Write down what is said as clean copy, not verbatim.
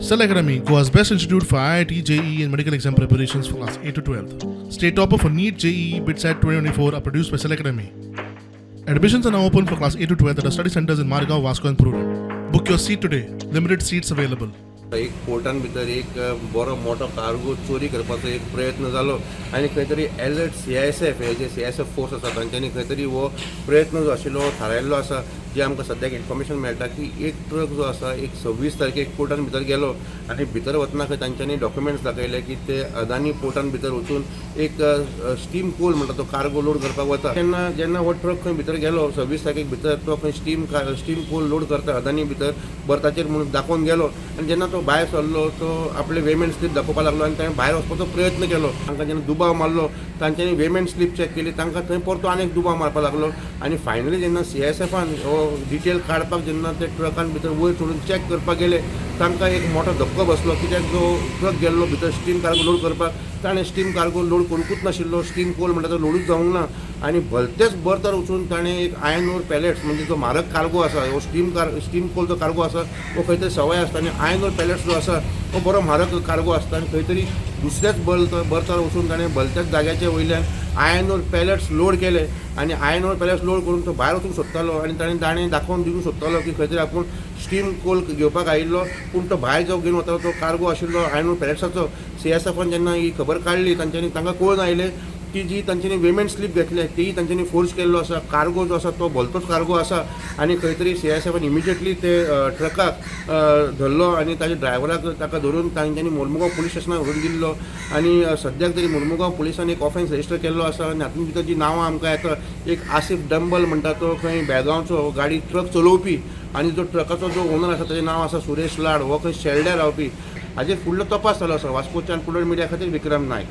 Cell Academy, Goa's best institute for IIT, JEE, and medical exam preparations for class 8 to 12th. State topper for NEET, JEE, BITSAT 2024 are produced by Cell Academy. Admissions are now open for class 8 to 12th at our study centers in Margao, Vasco, and Purur. Book your seat today. Limited seats available. एक पोर्टान भितर एक बरो मोठो cargo चोरी करपाचो एक प्रयत्न जालो आनी खंय तरी अलर्ट CISF हे जे CISF फोर्स आसा तांच्यांनी खंय तरी हो प्रयत्न जो आशिल्लो थारायल्लो आसा जे आमकां सद्याक इन्फॉर्मेशन मेळटा की एक ट्रक जो आसा एक 26 तारखेक पोर्टान भितर गेलो आनी भितर वतना खंय तांच्यांनी डॉक्युमेंट्स दाखयले की ते अदानी पोर्टान भितर वचून एक स्टीम कोल म्हणटा तो कार्गो लोड करपाक वता जेन्ना हो ट्रक खंय भितर गेलो 26 तारखेक भितर तो खंय स्टीम कोल लोड करता अदानी भितर बर्थाचेर म्हणून दाखोवन गेलो आनी जेन्ना तो भायर सरलो तो आपले वेमेंट स्लीप दाखोवपाक लागलो आनी ताणें भायर वचपाचो प्रयत्न केलो तांकां जेन्ना दुबाव मारलो तांच्यांनी वेमेंट स्लीप चॅक केली तांकां थंय परतो आनीक दुबाव मारपाक लागलो आनी फायनली जेन्ना CISFान हो डिटेल काडपाक जेन्ना ते ट्रकान भितर वयर सोडून चॅक करपाक गेले तांकां एक मोठो धक्को बसलो कित्याक जो ट्रक गेल्लो भितर स्टीम कार्गो लोड करपाक ताणें स्टीम कार्गो लोड करूंकूच नाशिल्लो स्टीम कोल म्हणटा तो लोडूच जावंक ना आनी भलतेच बर्तार वचून ताणें एक आयर्न ओर पॅलेट्स म्हणजे जो म्हारग कार्गो आसा हो स्टीम कोल जो कार्गो आसा हो खंय तरी सवय आसता आनी आयर्न ओर पॅलेट्स जो आसा हो बरो म्हारग कार्गो आसता आनी खंय तरी दुसऱ्याच बर्तार वचून ताणें भलत्याच जाग्याचे वयल्यान आयर्न ओर पॅलेट्स लोड केले आनी आयर्न ओर पॅलेट्स लोड करून तो भायर वचूंक सोदतालो आनी ताणें दाखोवन दिवंक सोदतालो की खंय तरी आपूण स्टीम कोल घेवपाक आयिल्लो पूण तो भायर जो घेवन वतालो तो कार्गो आशिल्लो आयर्न ओर पॅलेट्साचो CISFान जेन्ना ही खबर काडली तांच्यांनी तांकां कळून आयलें की जी तांच्यांनी वेमेंट स्लीप घेतले ती तांच्यांनी फोर्स केल्लो आसा कार्गो जो आसा तो भलतोच कार्गो आसा आनी खंय तरी CISFान इमिजिएटली ते ट्रकाक धरलो आनी ताच्या ड्रायव्हराक ताका धरून तांच्यांनी मोर्मुगांव पुलीस स्टेशनाक व्हरून दिल्लो आनी सद्याक तरी मोर्मुगांव पुलिसान एक ऑफेन्स रजिस्टर केल्लो आसा आनी हातूंत भितर जी नांवां आमकां येता एक आसिफ डंबल म्हणटा तो खंय बेळगांवचो गाडी ट्रक चलोवपी आनी जो ट्रकाचो जो ओनर आसा ताचें नांव आसा सुरेश लाड हो खंय शेल्ड्यार रावपी हाजेर फुडलो तपास चालू आसा वास्कोच्यान पुडर मिडिया खातीर विक्रम नायक.